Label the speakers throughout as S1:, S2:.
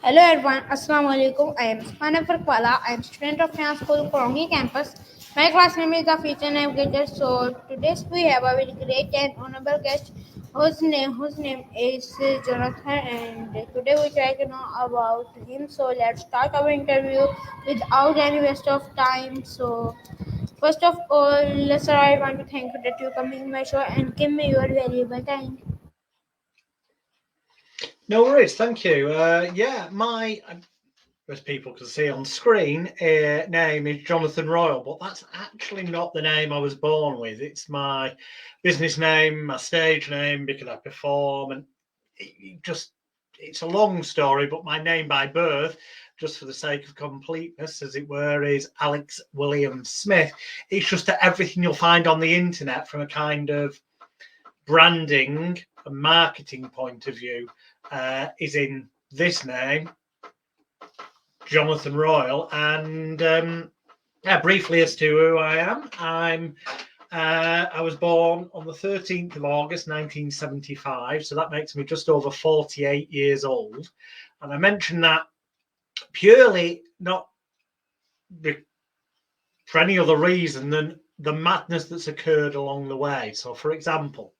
S1: Hello everyone, Assalamu alaikum. I am Usman. I am student of Finance School, Korangi campus. My class name is the Future Navigator. So today we have a very great and honorable guest whose name is Jonathan, and today we try to know about him. So let's start our interview without any waste of time. So first of all, sir, I want to thank you that you coming my show and give me your valuable time.
S2: No worries, thank you. My, as people can see on screen, name is Jonathan Royle, but that's actually not the name I was born with. It's my business name, my stage name, because I perform, and it's a long story, but my name by birth, just for the sake of completeness, as it were, is Alex William Smith. It's just that everything you'll find on the internet from a kind of branding and marketing point of view is in this name, Jonathan Royle. And briefly as to who I am, I was born on the 13th of August 1975, so that makes me just over 48 years old. And I mention that purely not for any other reason than the madness that's occurred along the way. So, for example,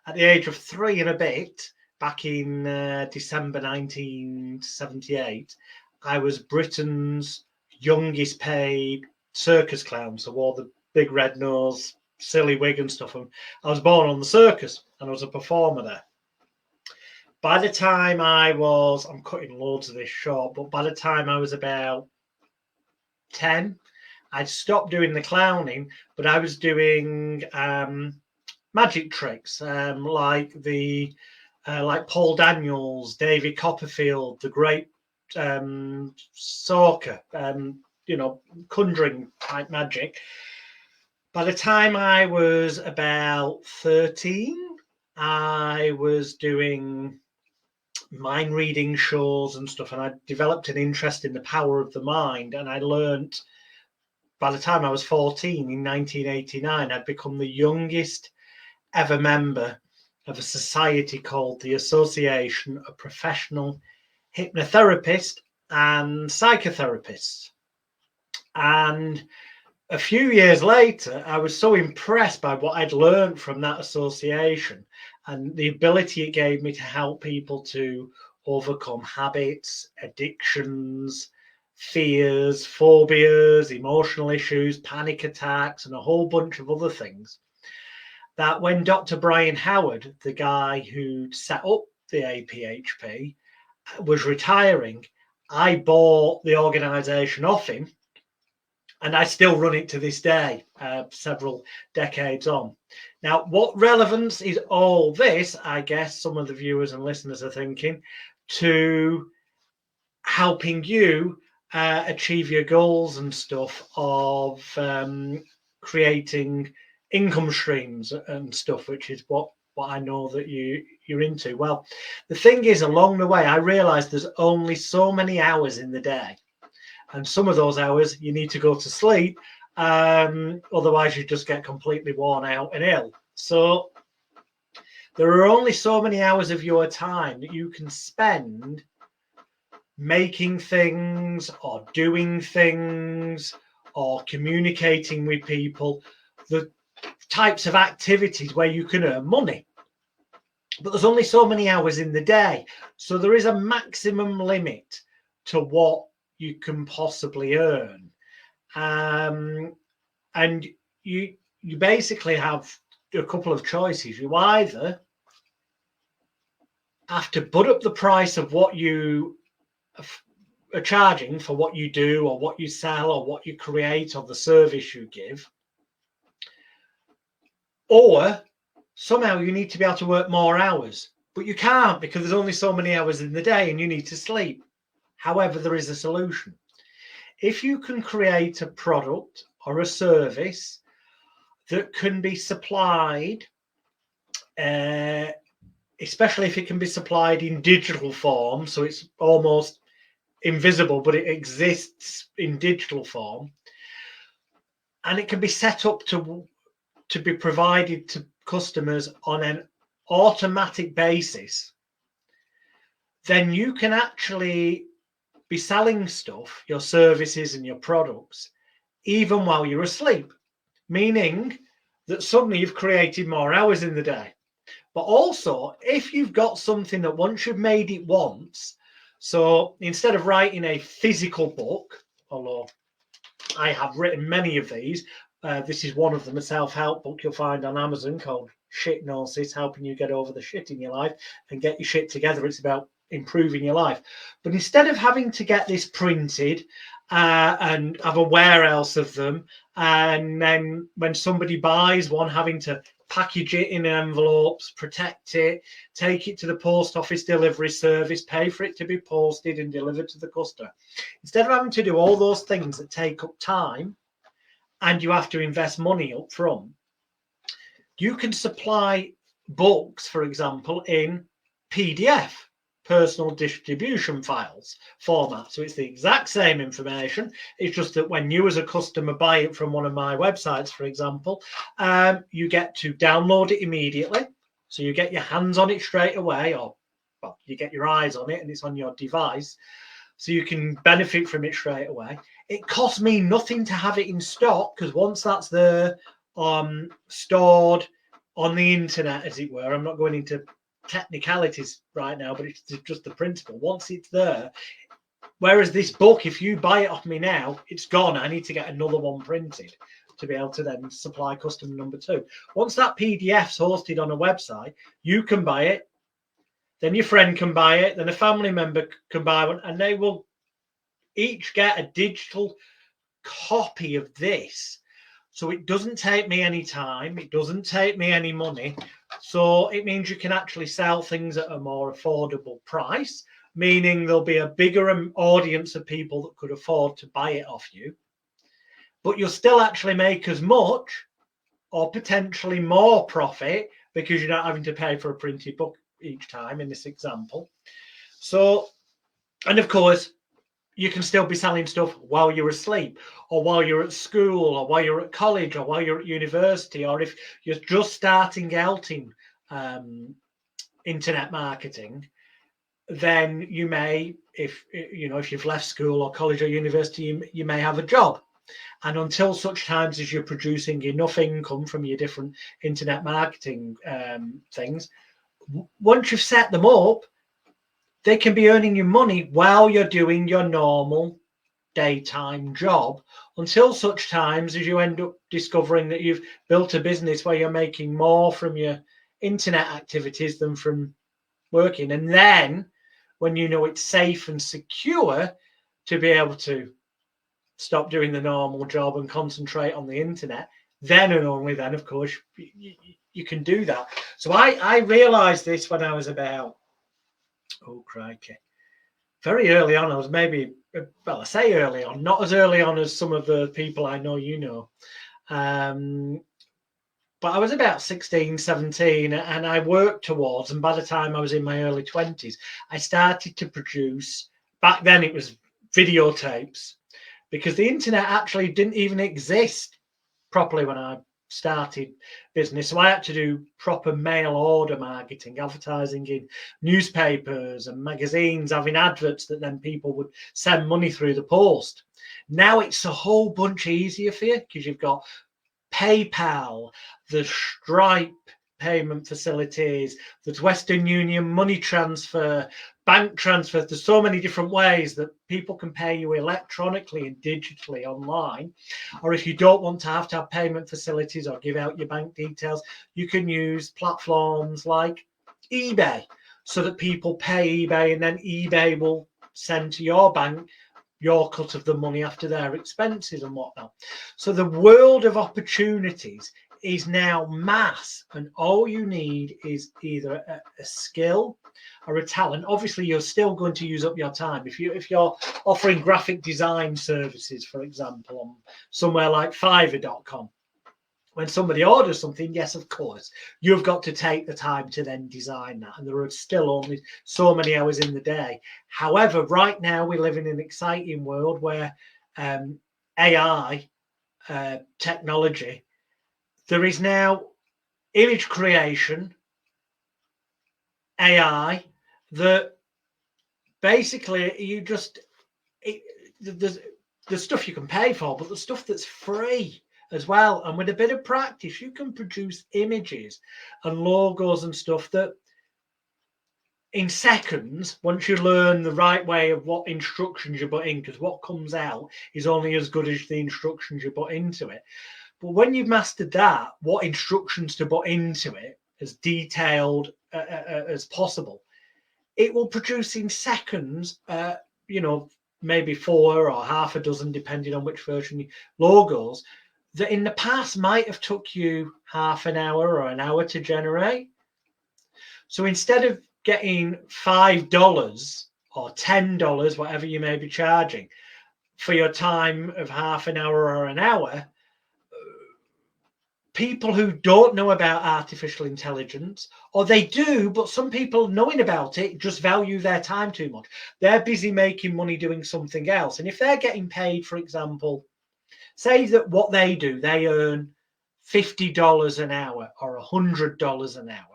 S2: at the age of 3 and a bit, back in December 1978, I was Britain's youngest paid circus clown. So wore the big red nose, silly wig and stuff. And I was born on the circus and I was a performer there. By the time I'm cutting loads of this short, but by the time I was about 10, I'd stopped doing the clowning, but I was doing magic tricks, like Paul Daniels, David Copperfield, the great Sorker, conjuring type magic. By the time I was about 13, I was doing mind reading shows and stuff, and I developed an interest in the power of the mind, and I learnt by the time I was 14 in 1989, I'd become the youngest ever member of a society called the Association of Professional Hypnotherapists and Psychotherapists. And a few years later, I was so impressed by what I'd learned from that association and the ability it gave me to help people to overcome habits, addictions, fears, phobias, emotional issues, panic attacks, and a whole bunch of other things, that when Dr. Brian Howard, the guy who set up the APHP, was retiring, I bought the organisation off him, and I still run it to this day, several decades on. Now, what relevance is all this, I guess some of the viewers and listeners are thinking, to helping you achieve your goals and stuff of creating income streams and stuff, which is what I know that you're into. Well, the thing is, along the way, I realized there's only so many hours in the day, and some of those hours you need to go to sleep, otherwise you just get completely worn out and ill. So there are only so many hours of your time that you can spend making things or doing things or communicating with people, the types of activities where you can earn money. But there's only so many hours in the day. So there is a maximum limit to what you can possibly earn. And you basically have a couple of choices. You either have to put up the price of what you are charging for what you do or what you sell or what you create or the service you give, or somehow you need to be able to work more hours, but you can't because there's only so many hours in the day and you need to sleep. However, there is a solution. If you can create a product or a service that can be supplied, especially if it can be supplied in digital form, so it's almost invisible, but it exists in digital form, and it can be set up to be provided to customers on an automatic basis, then you can actually be selling stuff, your services and your products, even while you're asleep, meaning that suddenly you've created more hours in the day. But also, if you've got something that once you've made it once, so instead of writing a physical book, although I have written many of these, this is one of them, a self-help book you'll find on Amazon called Shitnosis, helping you get over the shit in your life and get your shit together. It's about improving your life. But instead of having to get this printed and have a warehouse of them, and then when somebody buys one, having to package it in envelopes, protect it, take it to the post office delivery service, pay for it to be posted and delivered to the customer. Instead of having to do all those things that take up time and you have to invest money up front, you can supply books, for example, in PDF, personal distribution files format. So it's the exact same information. It's just that when you as a customer buy it from one of my websites, for example, you get to download it immediately. So you get your hands on it straight away, or well, you get your eyes on it and it's on your device. So you can benefit from it straight away. It costs me nothing to have it in stock, because once that's there, stored on the internet, as it were, I'm not going into technicalities right now, but it's just the principle. Once it's there, whereas this book, if you buy it off me now, it's gone. I need to get another one printed to be able to then supply customer number 2. Once that PDF's hosted on a website, you can buy it, then your friend can buy it, then a family member can buy one, and they will each get a digital copy of this. So it doesn't take me any time, it doesn't take me any money. So it means you can actually sell things at a more affordable price, meaning there'll be a bigger audience of people that could afford to buy it off you. But you'll still actually make as much or potentially more profit because you're not having to pay for a printed book each time in this example. So, and of course, you can still be selling stuff while you're asleep, or while you're at school, or while you're at college, or while you're at university, or if you're just starting out in internet marketing, then you may, if you've left school or college or university, you may have a job. And until such times as you're producing enough income from your different internet marketing things, once you've set them up, they can be earning you money while you're doing your normal daytime job, until such times as you end up discovering that you've built a business where you're making more from your internet activities than from working. And then when you know it's safe and secure to be able to stop doing the normal job and concentrate on the internet, then and only then, of course, you can do that. So I realized this when I was about, oh crikey, very early on. I was maybe, well, I say early on, not as early on as some of the people I know you know. But I was about 16, 17, and I worked towards, and by the time I was in my early 20s, I started to produce, back then it was videotapes, because the internet actually didn't even exist properly when I started business. So I had to do proper mail order marketing, advertising in newspapers and magazines, having adverts that then people would send money through the post. Now it's a whole bunch easier for you because you've got PayPal, the Stripe payment facilities, the Western Union money transfer, bank transfers. There's so many different ways that people can pay you electronically and digitally online. Or if you don't want to have payment facilities or give out your bank details, you can use platforms like eBay, so that people pay eBay and then eBay will send to your bank your cut of the money after their expenses and whatnot. So the world of opportunities is now mass, and all you need is either a skill or a talent. Obviously, you're still going to use up your time. If you're offering graphic design services, for example, on somewhere like Fiverr.com, when somebody orders something, yes, of course, you've got to take the time to then design that. And there are still only so many hours in the day. However, right now we live in an exciting world where AI technology, there is now image creation, AI, that basically you just there's the stuff you can pay for, but the stuff that's free as well. And with a bit of practice, you can produce images and logos and stuff that in seconds, once you learn the right way of what instructions you put in, because what comes out is only as good as the instructions you put into it. But when you've mastered that, what instructions to put into it, as detailed as possible, it will produce in seconds, maybe 4 or half a dozen, depending on which version, logos that in the past might have took you half an hour or an hour to generate. So instead of getting $5 or $10, whatever you may be charging, for your time of half an hour or an hour, people who don't know about artificial intelligence, or they do, but some people knowing about it just value their time too much. They're busy making money doing something else. And if they're getting paid, for example, say that what they do, they earn $50 an hour or $100 an hour.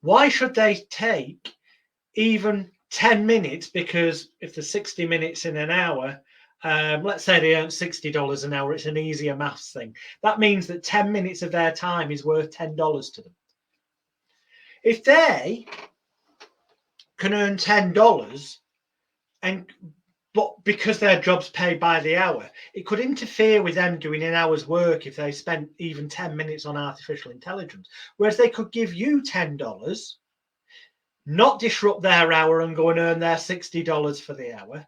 S2: Why should they take even 10 minutes? Because if there's 60 minutes in an hour, let's say they earn $60 an hour, it's an easier maths thing. That means that 10 minutes of their time is worth $10 to them. If they can earn $10 but because their job's paid by the hour, it could interfere with them doing an hour's work if they spent even 10 minutes on artificial intelligence. Whereas they could give you $10, not disrupt their hour and go and earn their $60 for the hour.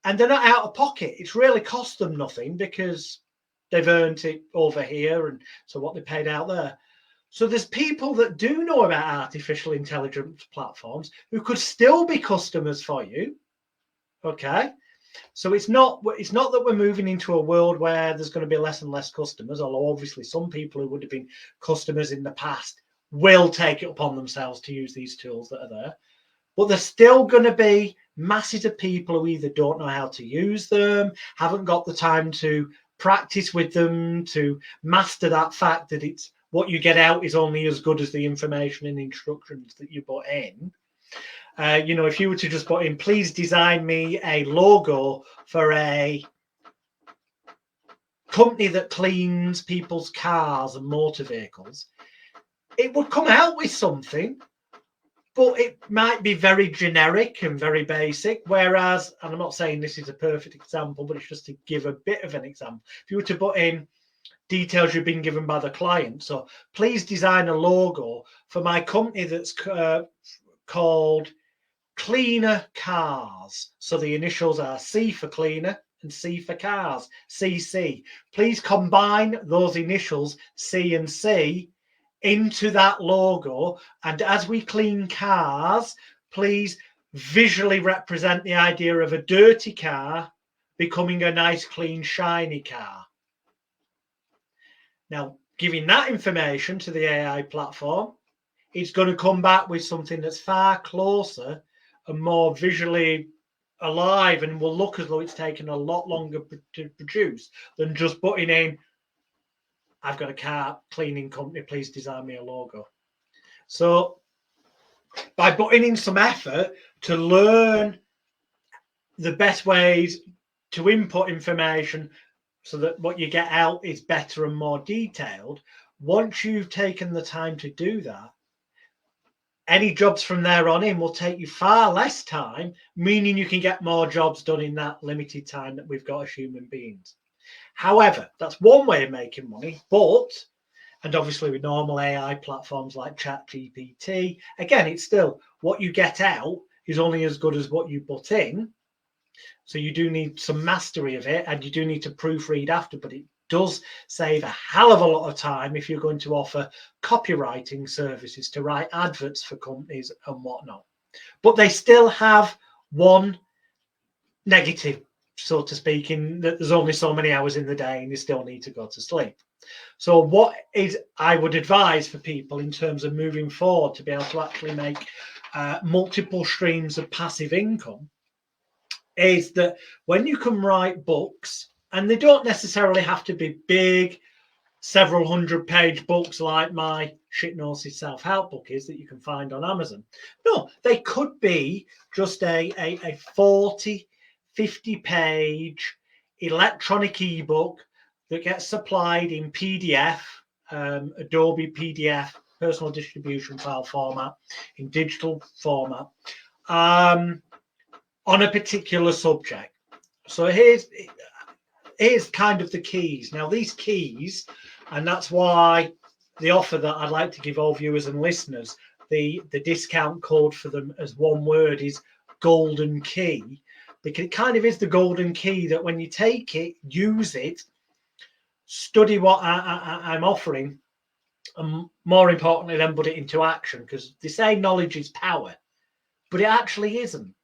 S2: And they're not out of pocket. It's really cost them nothing because they've earned it over here. And so what they paid out there. So there's people that do know about artificial intelligence platforms who could still be customers for you. Okay. So it's not that we're moving into a world where there's going to be less and less customers, although obviously some people who would have been customers in the past will take it upon themselves to use these tools that are there. But there's still going to be masses of people who either don't know how to use them, haven't got the time to practice with them, to master that fact that it's what you get out is only as good as the information and instructions that you put in. If you were to just put in, please design me a logo for a company that cleans people's cars and motor vehicles, it would come out with something, but it might be very generic and very basic. Whereas, and I'm not saying this is a perfect example, but it's just to give a bit of an example. If you were to put in details you've been given by the client, so please design a logo for my company that's called Cleaner Cars. So the initials are C for cleaner and C for cars, CC. Please combine those initials, C and C, into that logo. And as we clean cars, please visually represent the idea of a dirty car becoming a nice, clean, shiny car. Now, giving that information to the AI platform, it's going to come back with something that's far closer and more visually alive and will look as though it's taken a lot longer to produce than just putting in, I've got a car cleaning company, please design me a logo. So by putting in some effort to learn the best ways to input information so that what you get out is better and more detailed, once you've taken the time to do that, any jobs from there on in will take you far less time, meaning you can get more jobs done in that limited time that we've got as human beings. However, that's one way of making money, and obviously with normal AI platforms like ChatGPT, again, it's still what you get out is only as good as what you put in. So you do need some mastery of it and you do need to proofread after, but it does save a hell of a lot of time if you're going to offer copywriting services to write adverts for companies and whatnot. But they still have one negative, so to speak, in that there's only so many hours in the day and you still need to go to sleep. So what is I would advise for people in terms of moving forward to be able to actually make multiple streams of passive income is that when you can write books, and they don't necessarily have to be big, several 100-page books like my shitnorsis self-help book is that you can find on Amazon. No, they could be just a 40, 50-page electronic ebook that gets supplied in PDF, Adobe PDF, personal distribution file format, in digital format, on a particular subject. So here's kind of the keys. Now, these keys, and that's why the offer that I'd like to give all viewers and listeners, the discount code for them as one word is golden key, because it kind of is the golden key that when you take it, use it, study what I'm offering, and more importantly, then put it into action. Because they say knowledge is power, but it actually isn't.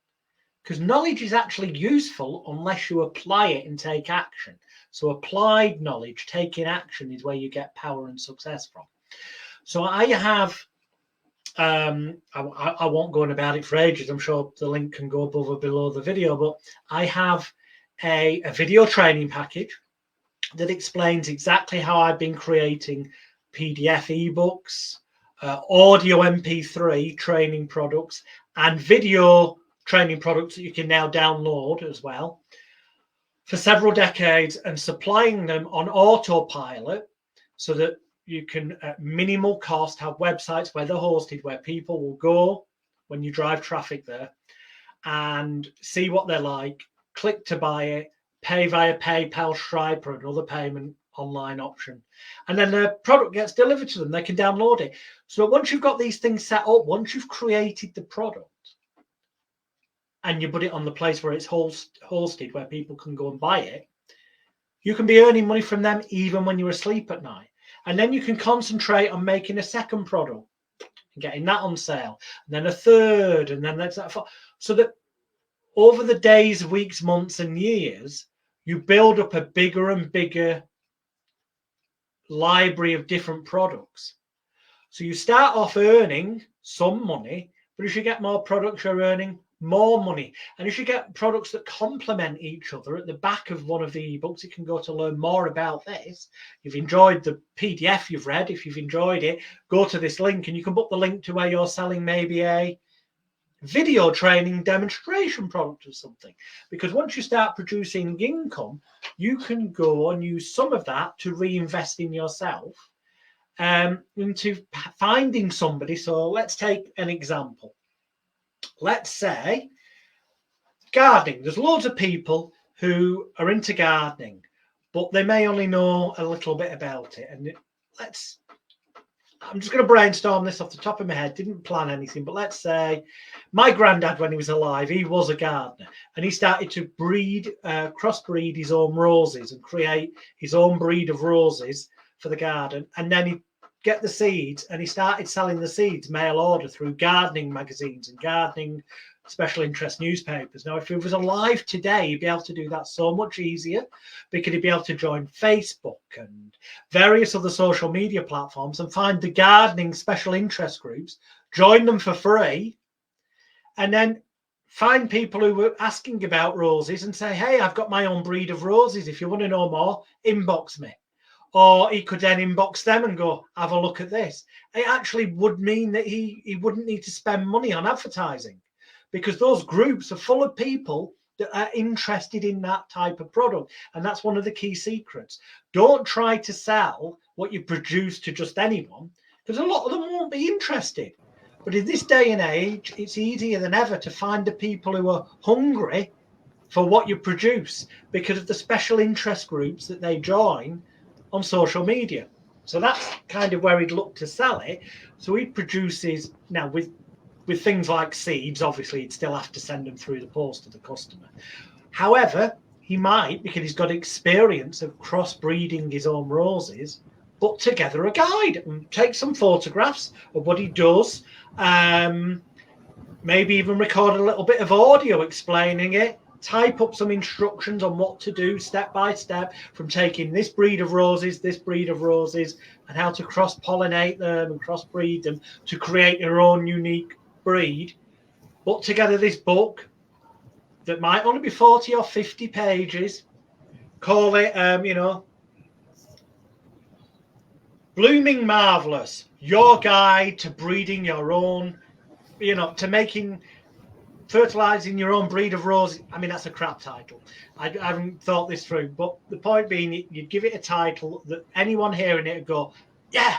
S2: Because knowledge is actually useful unless you apply it and take action. So applied knowledge, taking action, is where you get power and success from. So I have, I won't go on about it for ages. I'm sure the link can go above or below the video, but I have a video training package that explains exactly how I've been creating PDF ebooks, audio MP3 training products, and video training products that you can now download as well for several decades, and supplying them on autopilot so that you can, at minimal cost, have websites where they're hosted, where people will go when you drive traffic there and see what they're like, click to buy it, pay via PayPal, Stripe, or another payment online option. And then the product gets delivered to them. They can download it. So once you've got these things set up, once you've created the product and you put it on the place where it's hosted, where people can go and buy it, you can be earning money from them even when you're asleep at night. And then you can concentrate on making a second product and getting that on sale, and then a third, and then that's that. So that over the days, weeks, months, and years, you build up a bigger and bigger library of different products. So you start off earning some money, but as you get more products, you're earning more money. And as you get products that complement each other, at the back of one of the ebooks, you can go to learn more about this. You've enjoyed the PDF you've read. If you've enjoyed it, go to this link and you can put the link to where you're selling maybe a video training demonstration product or something. Because once you start producing income, you can go and use some of that to reinvest in yourself, into finding somebody. So let's take an example. Let's say gardening. There's loads of people who are into gardening, but they may only know a little bit about it. And I'm just going to brainstorm this off the top of my head. Didn't plan anything, but let's say my granddad, when he was alive, he was a gardener, and he started to crossbreed his own roses and create his own breed of roses for the garden. And then he get the seeds, and he started selling the seeds mail order through gardening magazines and gardening special interest newspapers. Now, if he was alive today, he'd be able to do that so much easier, because he'd be able to join Facebook and various other social media platforms and find the gardening special interest groups, join them for free, and then find people who were asking about roses and say, hey, I've got my own breed of roses. If you want to know more, inbox me. Or he could then inbox them and go, have a look at this. It actually would mean that he wouldn't need to spend money on advertising, because those groups are full of people that are interested in that type of product. And that's one of the key secrets. Don't try to sell what you produce to just anyone, because a lot of them won't be interested. But in this day and age, it's easier than ever to find the people who are hungry for what you produce, because of the special interest groups that they join on social media. So that's kind of where he'd look to sell it. So he produces, now with things like seeds, obviously he'd still have to send them through the post to the customer. However, he might, because he's got experience of crossbreeding his own roses, put together a guide and take some photographs of what he does, maybe even record a little bit of audio explaining it, type up some instructions on what to do step by step, from taking this breed of roses, and how to cross-pollinate them and crossbreed them to create your own unique breed. Put together this book that might only be 40 or 50 pages. Call it, Blooming Marvellous, your guide to breeding your own, to making, fertilizing your own breed of roses. I mean, that's a crap title. I haven't thought this through, but the point being, you'd give it a title that anyone hearing it would go, yeah,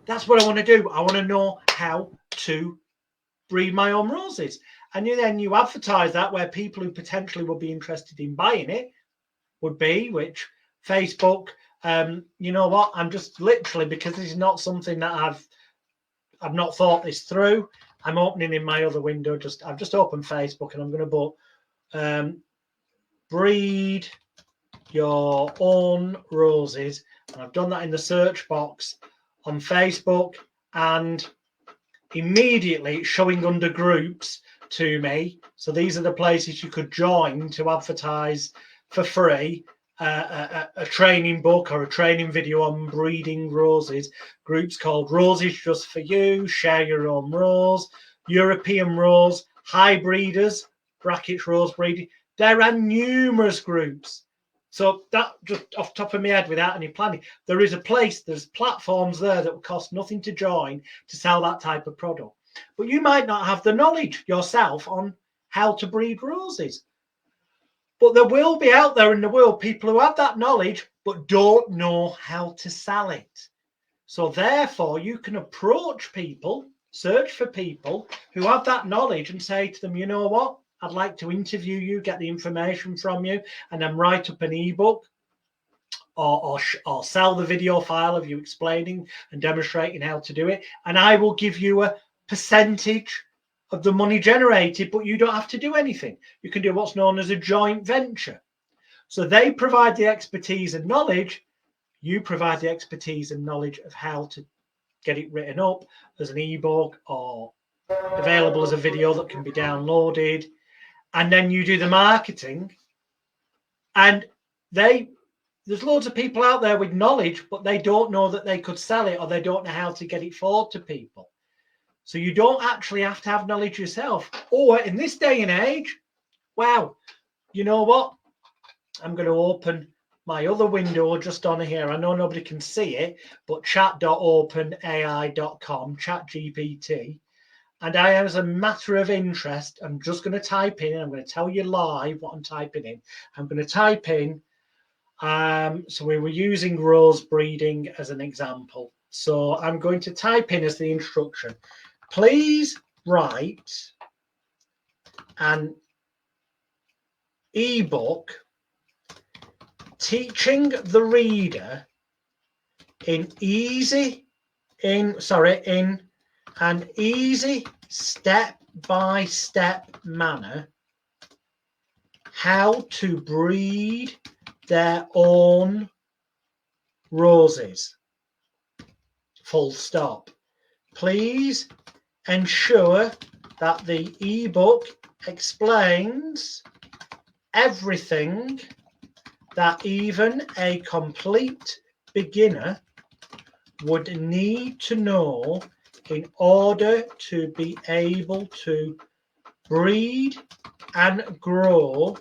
S2: that's what I want to do. I want to know how to breed my own roses. And then you advertise that where people who potentially would be interested in buying it would be, which Facebook, you know what? I'm just literally, because this is not something that I've not thought this through. I'm opening in my other window. I've just opened Facebook and I'm going to put breed your own roses. And I've done that in the search box on Facebook, and immediately it's showing under groups to me. So these are the places you could join to advertise for free a training book or a training video on breeding roses. Groups called Roses Just For You, Share Your Own Rose, European Rose, High Breeders, brackets rose breeding. There are numerous groups. So that just off the top of my head, without any planning, there's platforms there that will cost nothing to join to sell that type of product. But you might not have the knowledge yourself on how to breed roses. But there will be out there in the world people who have that knowledge but don't know how to sell it. So therefore, you can approach people, search for people who have that knowledge and say to them, you know what? I'd like to interview you, get the information from you, and then write up an ebook or sell the video file of you explaining and demonstrating how to do it. And I will give you a percentage of the money generated, but you don't have to do anything. You can do what's known as a joint venture. So they provide the expertise and knowledge. You provide the expertise and knowledge of how to get it written up as an ebook or available as a video that can be downloaded. And then you do the marketing. And there's loads of people out there with knowledge, but they don't know that they could sell it, or they don't know how to get it forward to people. So you don't actually have to have knowledge yourself. Or in this day and age, wow, you know what? I'm going to open my other window just on here. I know nobody can see it, but chat.openai.com, ChatGPT. And I, as a matter of interest, I'm just going to type in, and I'm going to tell you live what I'm typing in. I'm going to type in, so we were using rose breeding as an example. So I'm going to type in as the instruction, please write an ebook teaching the reader in an easy step-by-step manner how to breed their own roses. Full stop. Please ensure that the ebook explains everything that even a complete beginner would need to know in order to be able to breed and grow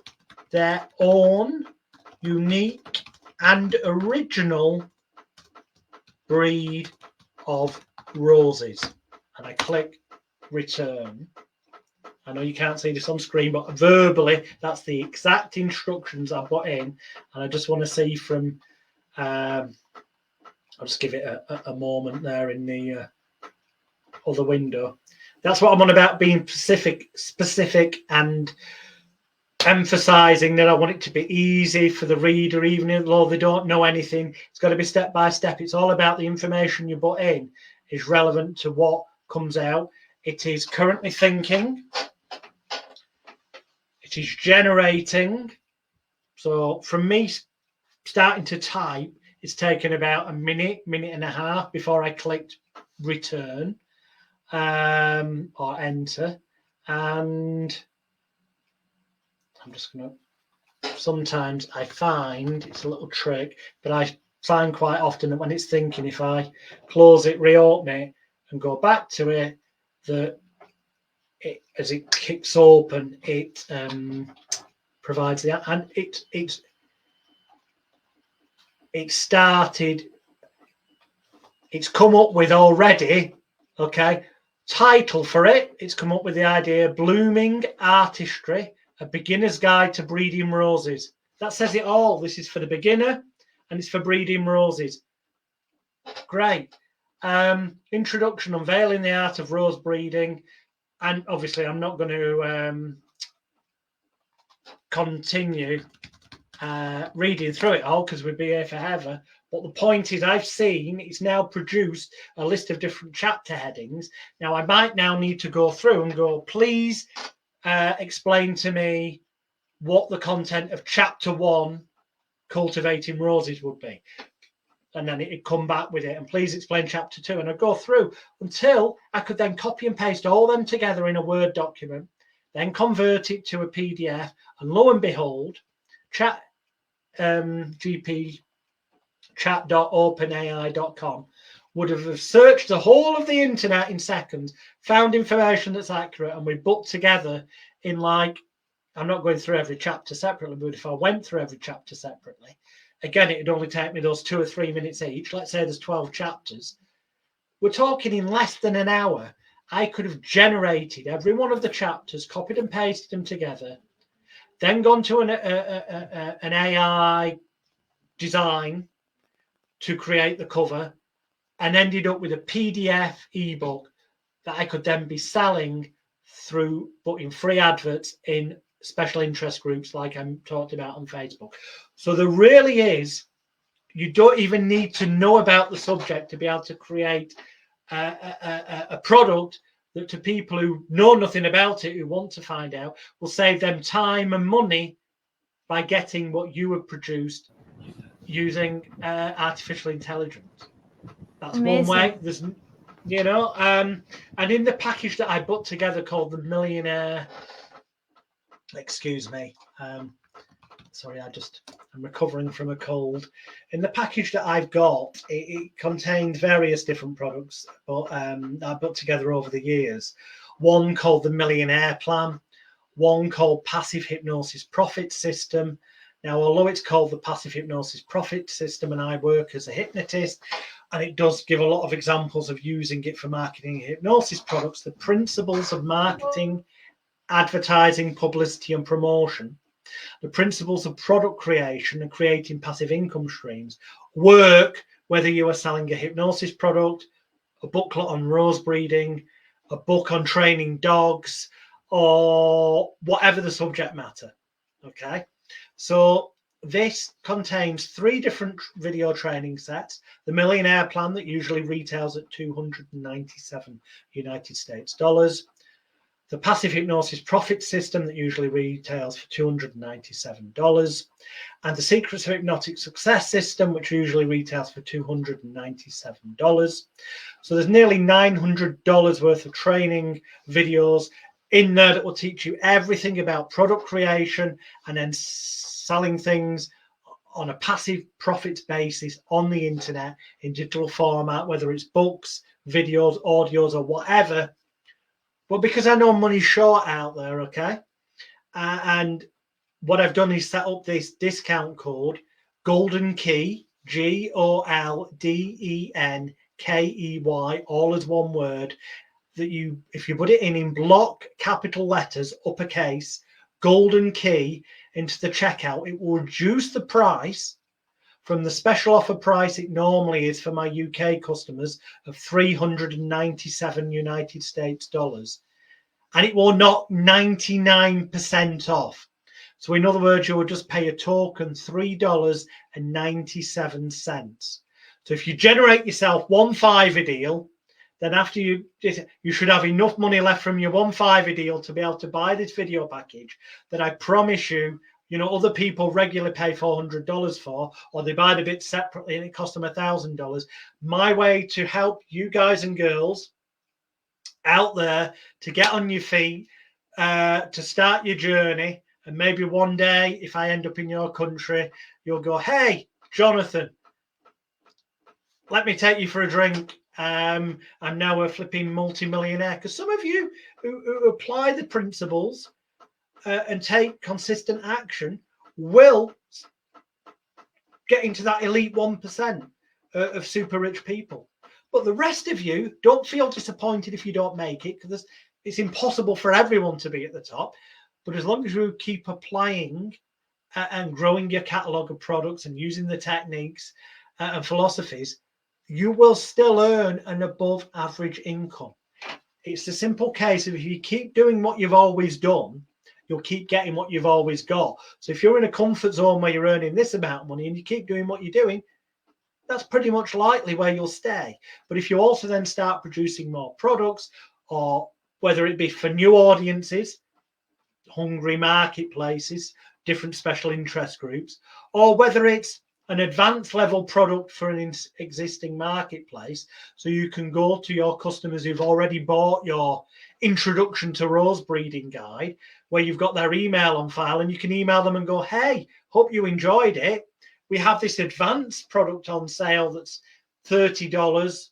S2: their own unique and original breed of roses. And I click return. I know you can't see this on screen, but verbally, that's the exact instructions I put in. And I just want to see from, I'll just give it a moment there in the other window. That's what I'm on about, being specific and emphasizing that I want it to be easy for the reader, even though they don't know anything. It's got to be step by step. It's all about the information you put in is relevant to what comes out. It is currently thinking. It is generating. So from me starting to type, it's taken about a minute and a half before I clicked return or enter. And I'm just going to, sometimes I find, it's a little trick, but I find quite often that when it's thinking, if I close it, reopen it, and go back to it, that as it kicks open, it provides the, and it started it's come up with already, okay, title for it. It's come up with the idea, Blooming Artistry, a beginner's guide to breeding roses. That says it all. This is for the beginner and it's for breeding roses. Great. Introduction, unveiling the art of rose breeding. And obviously I'm not going to continue reading through it all because we'd be here forever. But the point is, I've seen it's now produced a list of different chapter headings. Now, I might now need to go through and go, please explain to me what the content of chapter 1, Cultivating Roses, would be. And then it'd come back with it, and please explain chapter 2. And I'd go through until I could then copy and paste all them together in a Word document, then convert it to a PDF. And lo and behold, GP chat.openai.com would have searched the whole of the internet in seconds, found information that's accurate, and we put together in, like, I'm not going through every chapter separately, but if I went through every chapter separately, again, it'd only take me those 2 or 3 minutes each. Let's say there's 12 chapters. We're talking in less than an hour. I could have generated every one of the chapters, copied and pasted them together, then gone to an AI design to create the cover, and ended up with a PDF ebook that I could then be selling through putting free adverts in special interest groups like I'm talking about on Facebook. So there really is, you don't even need to know about the subject to be able to create a product that, to people who know nothing about it, who want to find out, will save them time and money by getting what you have produced using artificial intelligence. That's
S1: Amazing.
S2: one way. There's, and in the package that I put together called the Millionaire, excuse me, sorry, I'm recovering from a cold. In the package that I've got, it contained various different products, but I put together over the years. One called the Millionaire Plan, one called Passive Hypnosis Profit System. Now, although it's called the Passive Hypnosis Profit System, and I work as a hypnotist, and it does give a lot of examples of using it for marketing and hypnosis products, the principles of marketing, advertising, publicity, and promotion, the principles of product creation and creating passive income streams work whether you are selling a hypnosis product, a booklet on rose breeding, a book on training dogs, or whatever the subject matter. Okay, so this contains 3 different video training sets. The Millionaire Plan, that usually retails at $297 United States dollars. The Passive Hypnosis Profit System, that usually retails for $297. And the Secrets of Hypnotic Success System, which usually retails for $297. So there's nearly $900 worth of training videos in there that will teach you everything about product creation and then selling things on a passive profits basis on the internet in digital format, whether it's books, videos, audios, or whatever. But because I know money's short out there, okay, and what I've done is set up this discount code, Golden Key, GOLDENKEY, all as one word, that you, if you put it in block capital letters, uppercase, Golden Key, into the checkout, it will reduce the price from the special offer price it normally is for my UK customers of $397 United States dollars. And it will knock 99% off. So in other words, you will just pay a token $3.97. So if you generate yourself one $5 deal, then after you should have enough money left from your one $5 deal to be able to buy this video package that I promise you, other people regularly pay $400 for, or they buy the bits separately and it costs them $1,000. My way to help you guys and girls out there to get on your feet, to start your journey, and maybe one day, if I end up in your country, you'll go, hey, Jonathan, let me take you for a drink. I'm now a flipping multi-millionaire. Because some of you who apply the principles and take consistent action will get into that elite 1% of super rich people. But the rest of you, don't feel disappointed if you don't make it, because it's impossible for everyone to be at the top. But as long as you keep applying and growing your catalogue of products and using the techniques and philosophies, you will still earn an above average income. It's the simple case of if you keep doing what you've always done, you'll keep getting what you've always got. So if you're in a comfort zone where you're earning this amount of money and you keep doing what you're doing, that's pretty much likely where you'll stay. But if you also then start producing more products, or whether it be for new audiences, hungry marketplaces, different special interest groups, or whether it's an advanced level product for an existing marketplace, so you can go to your customers who've already bought your introduction to rose breeding guide, where you've got their email on file, and you can email them and go, hey, hope you enjoyed it. We have this advanced product on sale that's $30,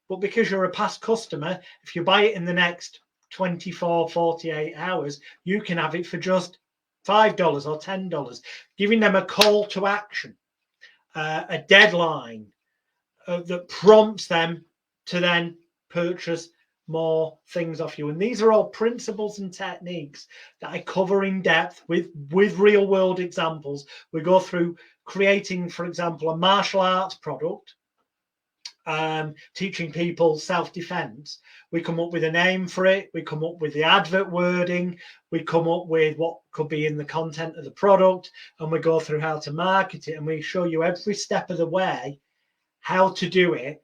S2: but because you're a past customer, if you buy it in the next 24, 48 hours, you can have it for just $5 or $10, giving them a call to action, a deadline that prompts them to then purchase more things off you. And these are all principles and techniques that I cover in depth with real world examples. We go through creating, for example, a martial arts product, teaching people self-defense. We come up with a name for it, we come up with the advert wording, we come up with what could be in the content of the product, and we go through how to market it, and we show you every step of the way how to do it,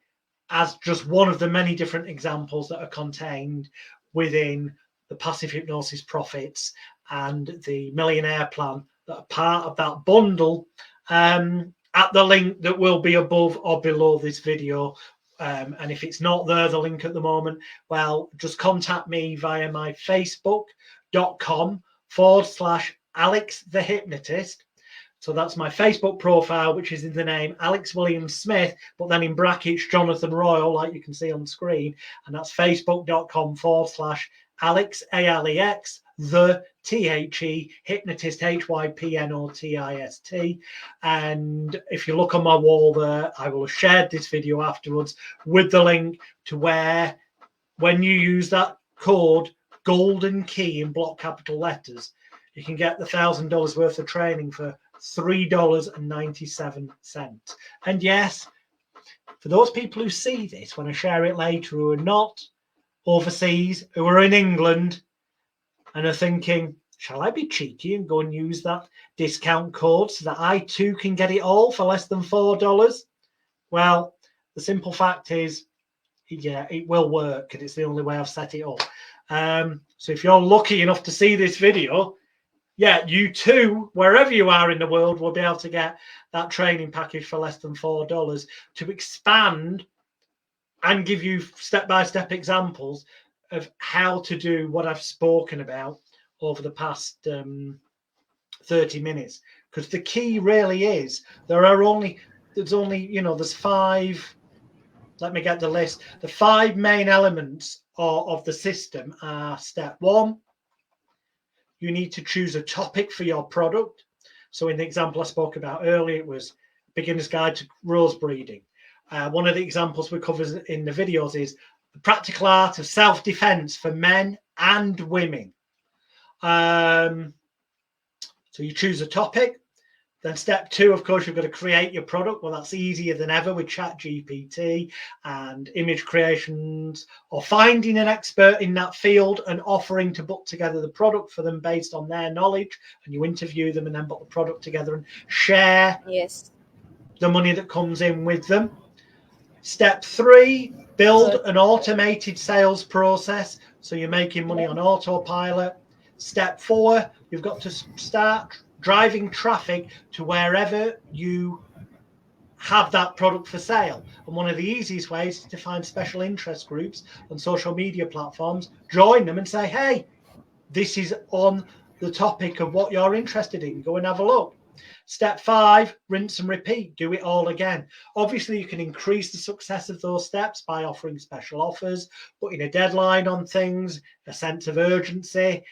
S2: as just one of the many different examples that are contained within the Passive Hypnosis Profits and the Millionaire Plan that are part of that bundle, at the link that will be above or below this video. And if it's not there, the link at the moment, well, just contact me via my facebook.com/Alex the Hypnotist. So that's my Facebook profile, which is in the name Alex William Smith, but then in brackets Jonathan Royle, like you can see on screen. And that's facebook.com/Alex, ALEX, the THE, hypnotist, HYPNOTIST. And if you look on my wall there, I will have shared this video afterwards with the link to where, when you use that code Golden Key in block capital letters, you can get the $1,000 worth of training for $3.97. And yes, for those people who see this when I share it later, who are not overseas, who are in England and are thinking, shall I be cheeky and go and use that discount code so that I too can get it all for less than $4? Well, the simple fact is, yeah, it will work, and it's the only way I've set it up. So if you're lucky enough to see this video, yeah, you too, wherever you are in the world, will be able to get that training package for less than $4 to expand and give you step-by-step examples of how to do what I've spoken about over the past 30 minutes. Because the key really is, there's 5, let me get the list. The 5 main elements of the system are: step 1, you need to choose a topic for your product. So in the example I spoke about earlier, it was Beginner's Guide to Rose Breeding. One of the examples we cover in the videos is the practical art of self-defense for men and women. So you choose a topic. Then step 2, of course, you've got to create your product. Well, that's easier than ever with ChatGPT and image creations, or finding an expert in that field and offering to put together the product for them based on their knowledge. And you interview them and then put the product together and share the money that comes in with them. Step 3, build an automated sales process. So you're making money on autopilot. Step 4, you've got to start driving traffic to wherever you have that product for sale. And one of the easiest ways is to find special interest groups on social media platforms, join them and say, hey, this is on the topic of what you're interested in. Go and have a look. Step 5, rinse and repeat. Do it all again. Obviously, you can increase the success of those steps by offering special offers, putting a deadline on things, a sense of urgency,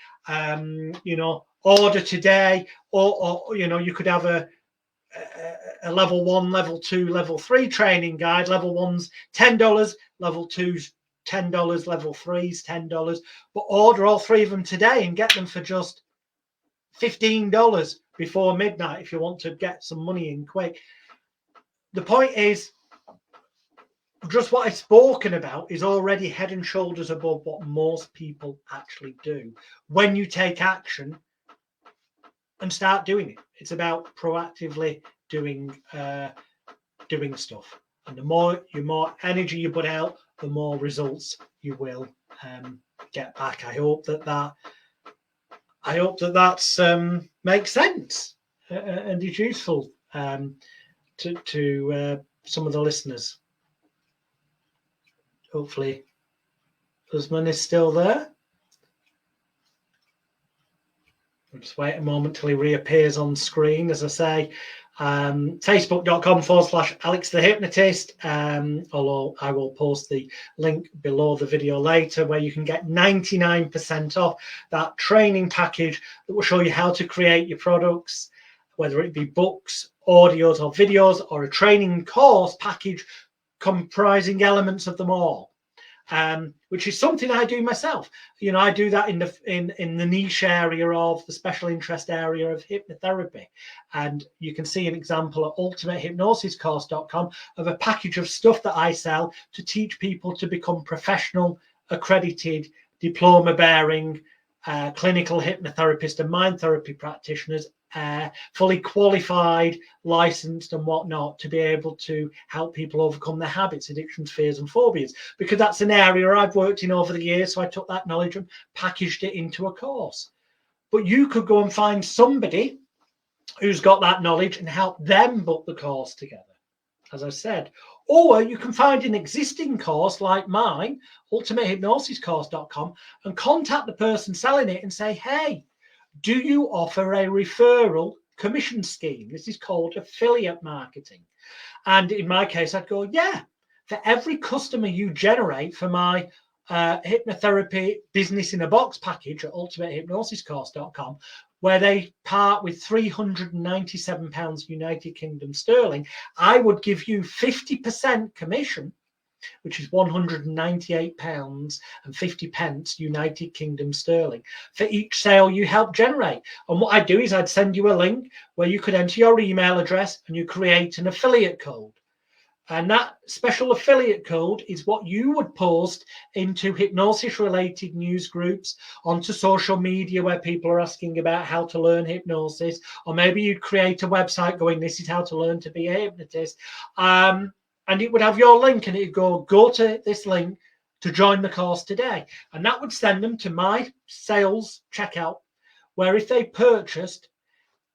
S2: order today, or you could have a level 1, level 2, level 3 training guide. Level 1's $10, level 2's $10, level 3's $10, but order all 3 of them today and get them for just $15 before midnight if you want to get some money in quick. The point is, just what I've spoken about is already head and shoulders above what most people actually do. When you take action and start doing it, it's about proactively doing stuff. And the more energy you put out, the more results you will get back. I hope that makes sense and is useful to some of the listeners. Hopefully, Usman is still there. I'll just wait a moment till he reappears on screen. As I say, facebook.com/Alex the Hypnotist. Although I will post the link below the video later, where you can get 99% off that training package that will show you how to create your products, whether it be books, audios, or videos, or a training course package comprising elements of them all. Which is something I do myself. I do that in the niche area of the special interest area of hypnotherapy. And you can see an example at ultimatehypnosiscourse.com of a package of stuff that I sell to teach people to become professional, accredited, diploma-bearing clinical hypnotherapist and mind therapy practitioners, fully qualified, licensed and whatnot, to be able to help people overcome their habits, addictions, fears and phobias, because that's an area I've worked in over the years. So I took that knowledge and packaged it into a course. But you could go and find somebody who's got that knowledge and help them put the course together, as I said. Or you can find an existing course like mine, ultimatehypnosiscourse.com, and contact the person selling it and say, hey, do you offer a referral commission scheme? This is called affiliate marketing. And in my case, I'd go, yeah, for every customer you generate for my hypnotherapy business in a box package at ultimatehypnosiscourse.com, where they part with £397 United Kingdom sterling, I would give you 50% commission, which is £198.50 United Kingdom sterling for each sale you help generate. And what I'd do is I'd send you a link where you could enter your email address and you create an affiliate code. And that special affiliate code is what you would post into hypnosis-related news groups, onto social media where people are asking about how to learn hypnosis, or maybe you'd create a website going, this is how to learn to be a hypnotist. And it would have your link and it'd go to this link to join the course today. And that would send them to my sales checkout, where if they purchased,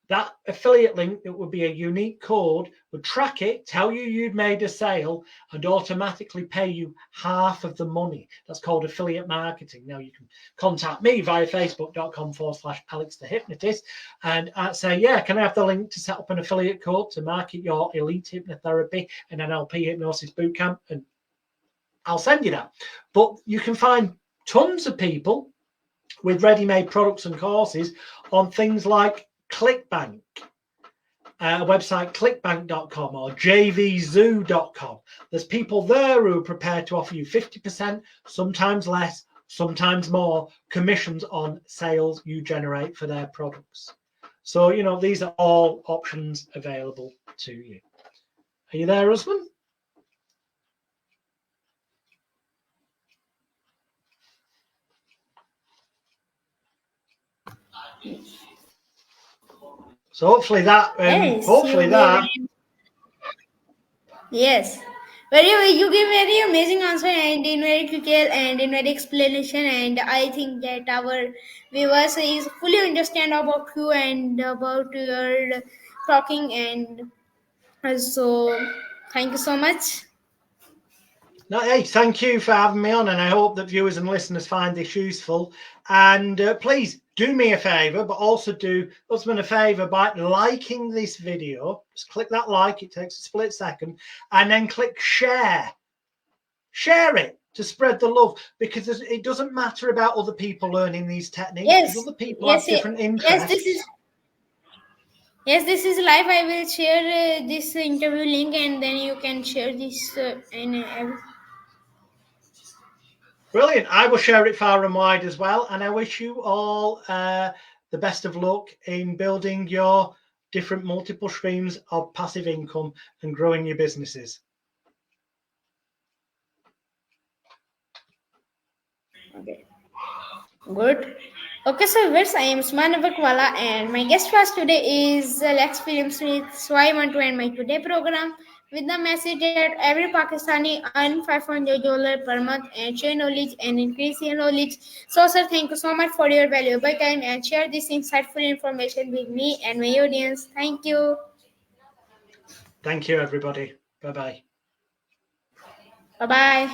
S2: that affiliate link, that would be a unique code, would track it, tell you you'd made a sale, and automatically pay you half of the money. That's called affiliate marketing. Now you can contact me via facebook.com/Alex the Hypnotist and say, yeah, can I have the link to set up an affiliate code to market your elite hypnotherapy and NLP hypnosis bootcamp? And I'll send you that. But you can find tons of people with ready-made products and courses on things like ClickBank, website clickbank.com or jvzoo.com. There's people there who are prepared to offer you 50%, sometimes less, sometimes more, commissions on sales you generate for their products. So, these are all options available to you. Are you there, Usman? So hopefully that,
S1: Yes. You give very amazing answer and in very detail and in very explanation, and I think that our viewers is fully understand about you and about your talking, and so thank you so much.
S2: No, hey, thank you for having me on, and I hope that viewers and listeners find this useful. And please do me a favor, but also do Usman a favor by liking this video. Just click that like, it takes a split second, and then click share. Share it to spread the love, because it doesn't matter about other people learning these techniques.
S1: Yes,
S2: Other people have different interests.
S1: Yes, this is live. I will share this interview link, and then you can share this
S2: Brilliant. I will share it far and wide as well. And I wish you all the best of luck in building your different multiple streams of passive income and growing your businesses.
S1: Okay. Good. Okay, so viewers, I am Usman and my guest for us today is Lex Film Smith. So I want to end my today program with the message that every Pakistani earn $500 per month and share knowledge and increase your knowledge. So sir, thank you so much for your valuable time and share this insightful information with me and my audience. Thank you.
S2: Thank you, everybody. Bye bye.
S1: Bye bye.